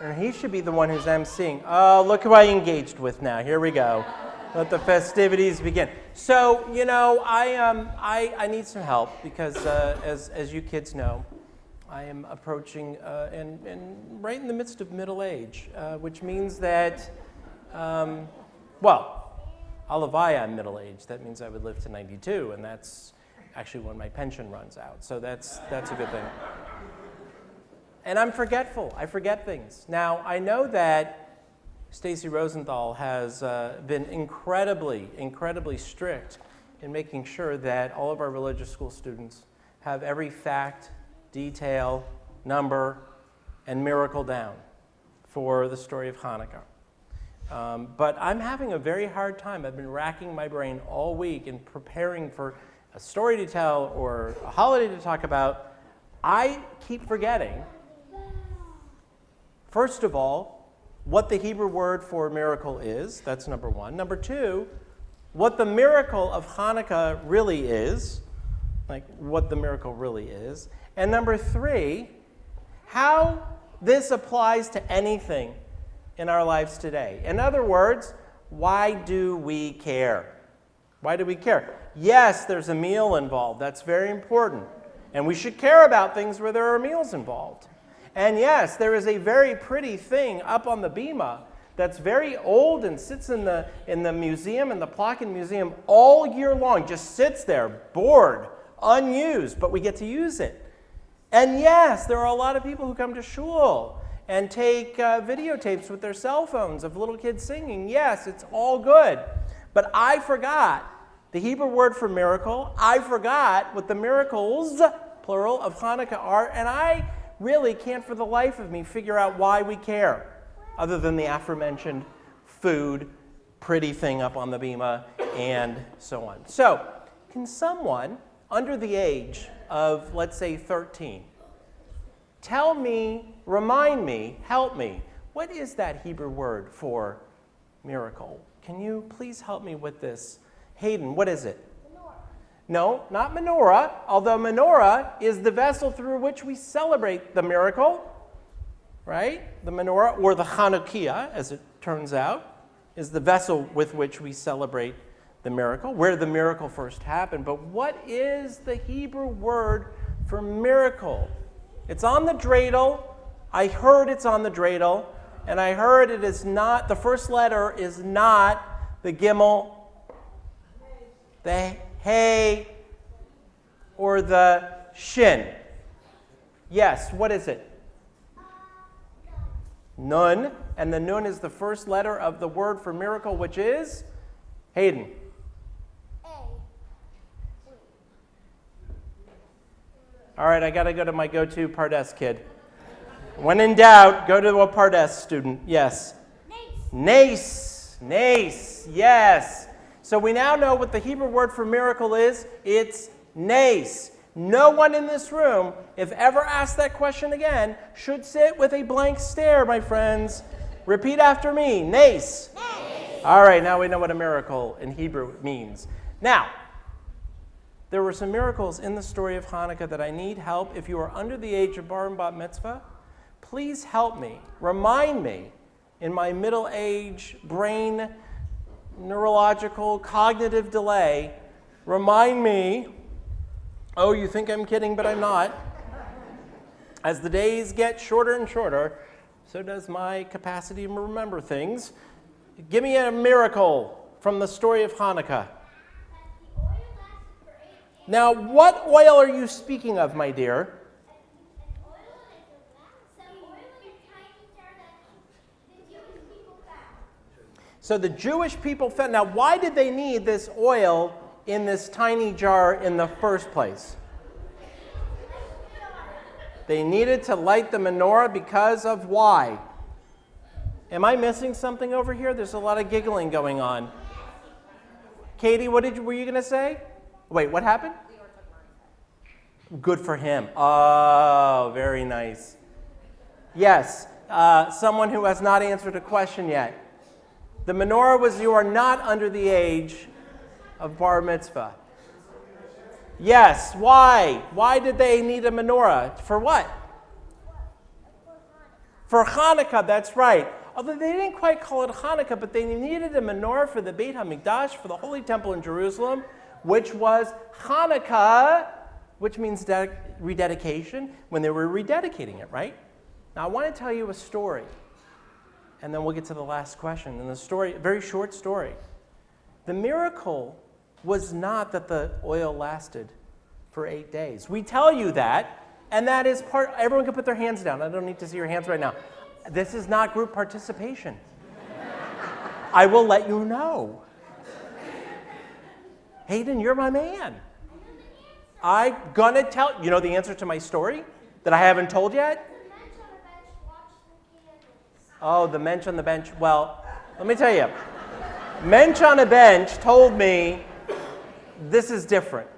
And he should be the one who's emceeing. Oh, look who I engaged with now. Here we go. Let the festivities begin. So, I need some help because, as you kids know, I am approaching and right in the midst of middle age, which means that, Alavaya, I'm middle age. That means I would live to 92, and that's actually when my pension runs out. So that's a good thing. And I'm forgetful. I forget things. Now, I know that Stacy Rosenthal has been incredibly, incredibly strict in making sure that all of our religious school students have every fact, detail, number, and miracle down for the story of Hanukkah. But I'm having a very hard time. I've been racking my brain all week in preparing for a story to tell or a holiday to talk about. I keep forgetting, first of all, what the Hebrew word for miracle is. That's number one. Number two, what the miracle of Hanukkah really is, like what the miracle really is. And number three, how this applies to anything in our lives today. In other words, why do we care? Why do we care? Yes, there's a meal involved. That's very important. And we should care about things where there are meals involved. And yes, there is a very pretty thing up on the bima that's very old and sits in the museum, in the Plotkin Museum, all year long. Just sits there, bored, unused, but we get to use it. And yes, there are a lot of people who come to shul and take videotapes with their cell phones of little kids singing. Yes, it's all good. But I forgot the Hebrew word for miracle. I forgot what the miracles, plural, of Hanukkah are. And I really can't for the life of me figure out why we care, other than the aforementioned food, pretty thing up on the bima, and so on. So, can someone under the age of, let's say, 13, tell me, remind me, help me, what is that Hebrew word for miracle? Can you please help me with this? Hayden, what is it? Menorah. No, not menorah, although menorah is the vessel through which we celebrate the miracle, right? The menorah, or the Chanukiah, as it turns out, is the vessel with which we celebrate the miracle, where the miracle first happened. But what is the Hebrew word for miracle? It's on the dreidel. I heard it's on the dreidel, and I heard it is not, the first letter is not the gimel, the hey, or the shin. Yes, what is it? Nun, and the nun is the first letter of the word for miracle, which is? Hayden. All right, I got to go to my go-to Pardes kid. When in doubt, go to a Pardes student. Yes. Nace. Nace. Yes. So we now know what the Hebrew word for miracle is. It's nace. No one in this room, if ever asked that question again, should sit with a blank stare, my friends. Repeat after me. Nace. Nace. All right, now we know what a miracle in Hebrew means. Now, there were some miracles in the story of Hanukkah that I need help. If you are under the age of bar and bat mitzvah, please help me. Remind me in my middle age brain neurological cognitive delay. Remind me, oh, you think I'm kidding, but I'm not. As the days get shorter and shorter, so does my capacity to remember things. Give me a miracle from the story of Hanukkah. Now, what oil are you speaking of, my dear? So the Jewish people found. Now, why did they need this oil in this tiny jar in the first place? They needed to light the menorah because of why? Am I missing something over here? There's a lot of giggling going on. Katie, were you going to say? Wait, what happened? Good for him. Oh, very nice. Yes, someone who has not answered a question yet. The menorah was, you are not under the age of bar mitzvah. Yes, why? Why did they need a menorah? For what? For Hanukkah, that's right. Although they didn't quite call it Hanukkah, but they needed a menorah for the Beit HaMikdash, for the Holy Temple in Jerusalem, which was Hanukkah, which means rededication, when they were rededicating it, right? Now, I want to tell you a story, and then we'll get to the last question. And the story, a very short story. The miracle was not that the oil lasted for 8 days. We tell you that, and that is part, everyone can put their hands down. I don't need to see your hands right now. This is not group participation. I will let you know. Hayden, you're my man. I'm gonna tell, you know the answer to my story that I haven't told yet? Oh, the mensch on the bench. Well, let me tell you. Mensch on a bench told me this is different.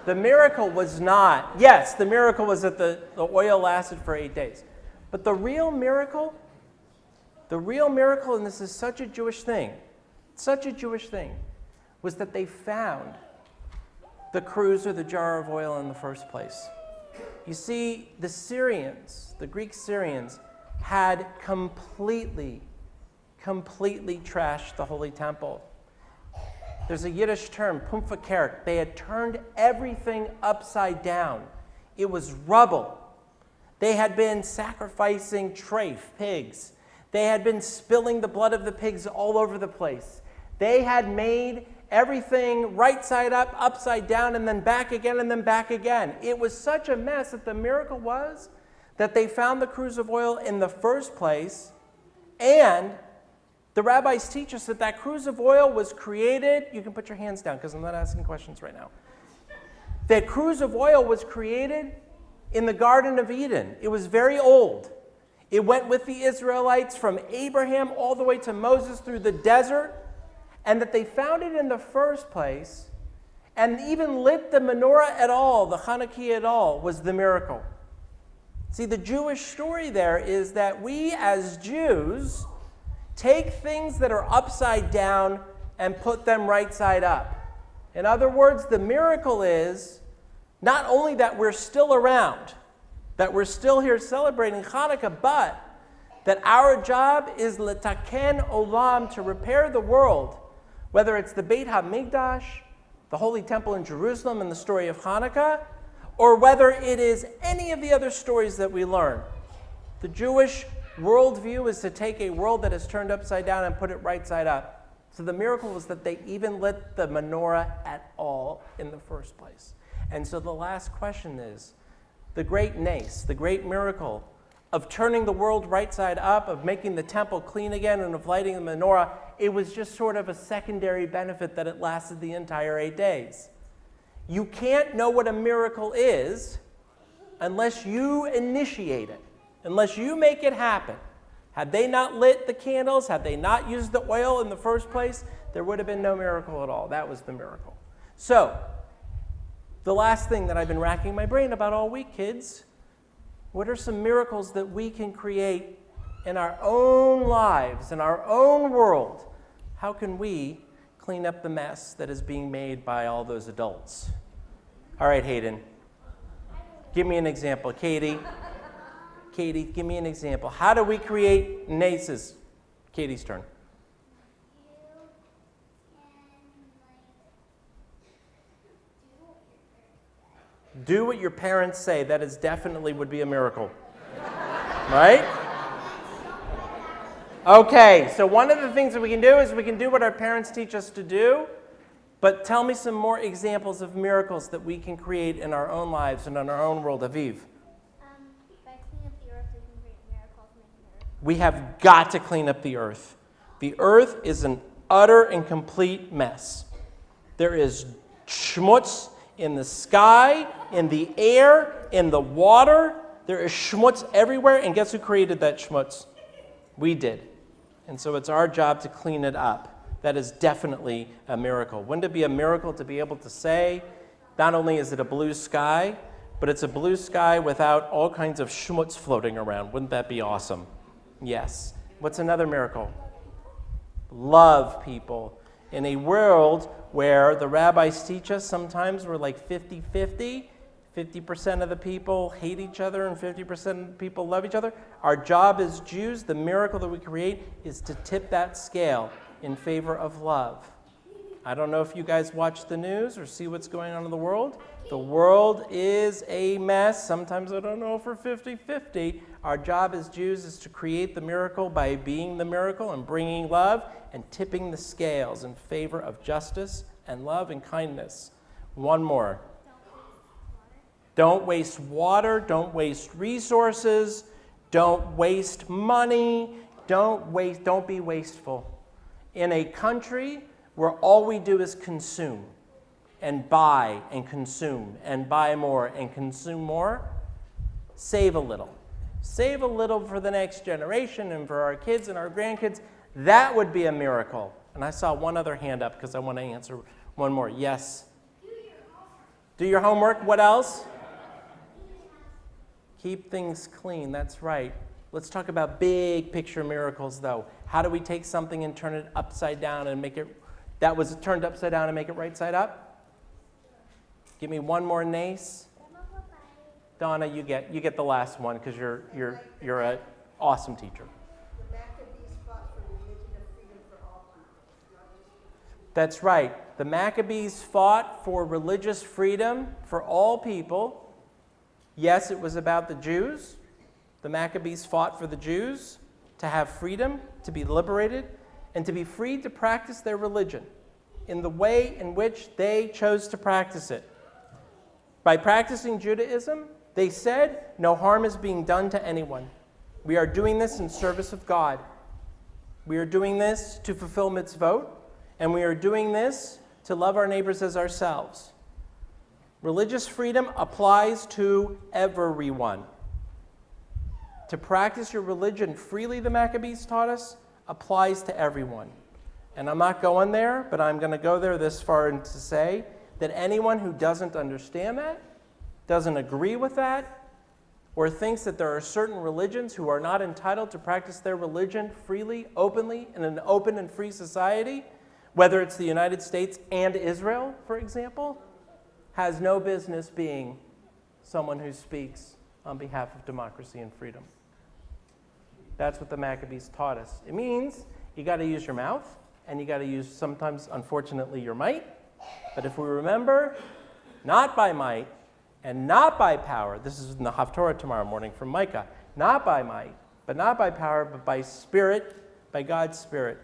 The miracle was not, yes, the miracle was that the oil lasted for 8 days. But the real miracle, and this is such a Jewish thing, was that they found the cruse or the jar of oil in the first place. You see, the Syrians, the Greek Syrians, had completely trashed the Holy Temple. There's a Yiddish term, pumpfakerk. They had turned everything upside down. It was rubble. They had been sacrificing treif, pigs. They had been spilling the blood of the pigs all over the place. They had made everything right side up, upside down, and then back again, and then back again. It was such a mess that the miracle was that they found the cruse of oil in the first place, and the rabbis teach us that that cruse of oil was created. You can put your hands down because I'm not asking questions right now. That cruse of oil was created in the Garden of Eden. It was very old. It went with the Israelites from Abraham all the way to Moses through the desert, and that they found it in the first place and even lit the menorah at all, the Hanukkah at all, was the miracle. See, the Jewish story there is that we as Jews take things that are upside down and put them right side up. In other words, the miracle is not only that we're still around, that we're still here celebrating Hanukkah, but that our job is letaken olam, to repair the world, whether it's the Beit HaMikdash, the Holy Temple in Jerusalem and the story of Hanukkah, or whether it is any of the other stories that we learn. The Jewish worldview is to take a world that is turned upside down and put it right side up. So the miracle was that they even lit the menorah at all in the first place. And so the last question is, the great nace, the great miracle of turning the world right side up, of making the temple clean again, and of lighting the menorah, it was just sort of a secondary benefit that it lasted the entire 8 days. You can't know what a miracle is unless you initiate it, unless you make it happen. Had they not lit the candles, had they not used the oil in the first place, there would have been no miracle at all. That was the miracle. So, the last thing that I've been racking my brain about all week, kids, what are some miracles that we can create in our own lives, in our own world? How can we clean up the mess that is being made by all those adults? All right, Hayden, give me an example. Katie, give me an example. How do we create naces? Katie's turn. Do what your parents say. That is definitely would be a miracle. Right? Okay, so one of the things that we can do is we can do what our parents teach us to do, but tell me some more examples of miracles that we can create in our own lives and in our own world. Aviv. By cleaning up the earth, we can create miracles. We have got to clean up the earth. The earth is an utter and complete mess. There is schmutz in the sky, in the air, in the water. There is schmutz everywhere, and guess who created that schmutz? We did. And so it's our job to clean it up. That is definitely a miracle. Wouldn't it be a miracle to be able to say, not only is it a blue sky, but it's a blue sky without all kinds of schmutz floating around? Wouldn't that be awesome? Yes. What's another miracle? Love people. In a world where the rabbis teach us sometimes we're like 50-50 50% of the people hate each other and 50% of the people love each other. Our job as Jews, the miracle that we create, is to tip that scale in favor of love. I don't know if you guys watch the news or see what's going on in the world. The world is a mess. Sometimes I don't know if we're 50-50. Our job as Jews is to create the miracle by being the miracle and bringing love and tipping the scales in favor of justice and love and kindness. One more. Don't waste water. Don't waste resources. Don't waste money. Don't be wasteful. In a country where all we do is consume and buy and consume and buy more and consume more, save a little. Save a little for the next generation and for our kids and our grandkids. That would be a miracle. And I saw one other hand up because I want to answer one more. Yes? Do your homework. What else? Keep things clean. That's right. Let's talk about big picture miracles, though. How do we take something and turn it upside down and make it, that was turned upside down and make it right side up? Give me one more, Nace. Donna, you get the last one because you're an awesome teacher. The Maccabees fought for religion of freedom for all people. That's right. The Maccabees fought for religious freedom for all people. Yes, it was about the Jews. The Maccabees fought for the Jews to have freedom, to be liberated, and to be free to practice their religion in the way in which they chose to practice it. By practicing Judaism, they said, no harm is being done to anyone. We are doing this in service of God. We are doing this to fulfill mitzvot, and we are doing this to love our neighbors as ourselves. Religious freedom applies to everyone. To practice your religion freely, the Maccabees taught us, applies to everyone. And I'm not going there, but I'm going to go there this far and to say that anyone who doesn't understand that, doesn't agree with that, or thinks that there are certain religions who are not entitled to practice their religion freely, openly, in an open and free society, whether it's the United States and Israel, for example, has no business being someone who speaks on behalf of democracy and freedom. That's what the Maccabees taught us. It means you got to use your mouth, and you got to use sometimes, unfortunately, your might. But if we remember, not by might and not by power, this is in the Haftorah tomorrow morning from Micah, not by might, but not by power, but by Spirit, by God's Spirit,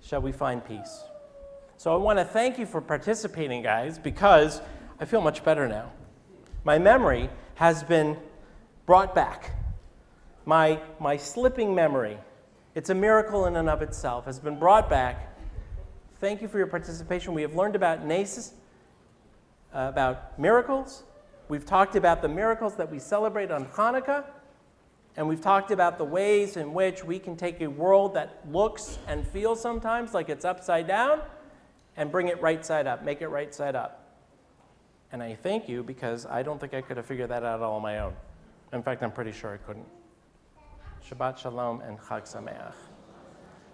shall we find peace. So I want to thank you for participating, guys, because I feel much better now. My memory has been brought back. My slipping memory, it's a miracle in and of itself, has been brought back. Thank you for your participation. We have learned about naces, about miracles. We've talked about the miracles that we celebrate on Hanukkah. And we've talked about the ways in which we can take a world that looks and feels sometimes like it's upside down and bring it right side up, make it right side up. And I thank you because I don't think I could have figured that out all on my own. In fact, I'm pretty sure I couldn't. Shabbat Shalom and Chag Sameach.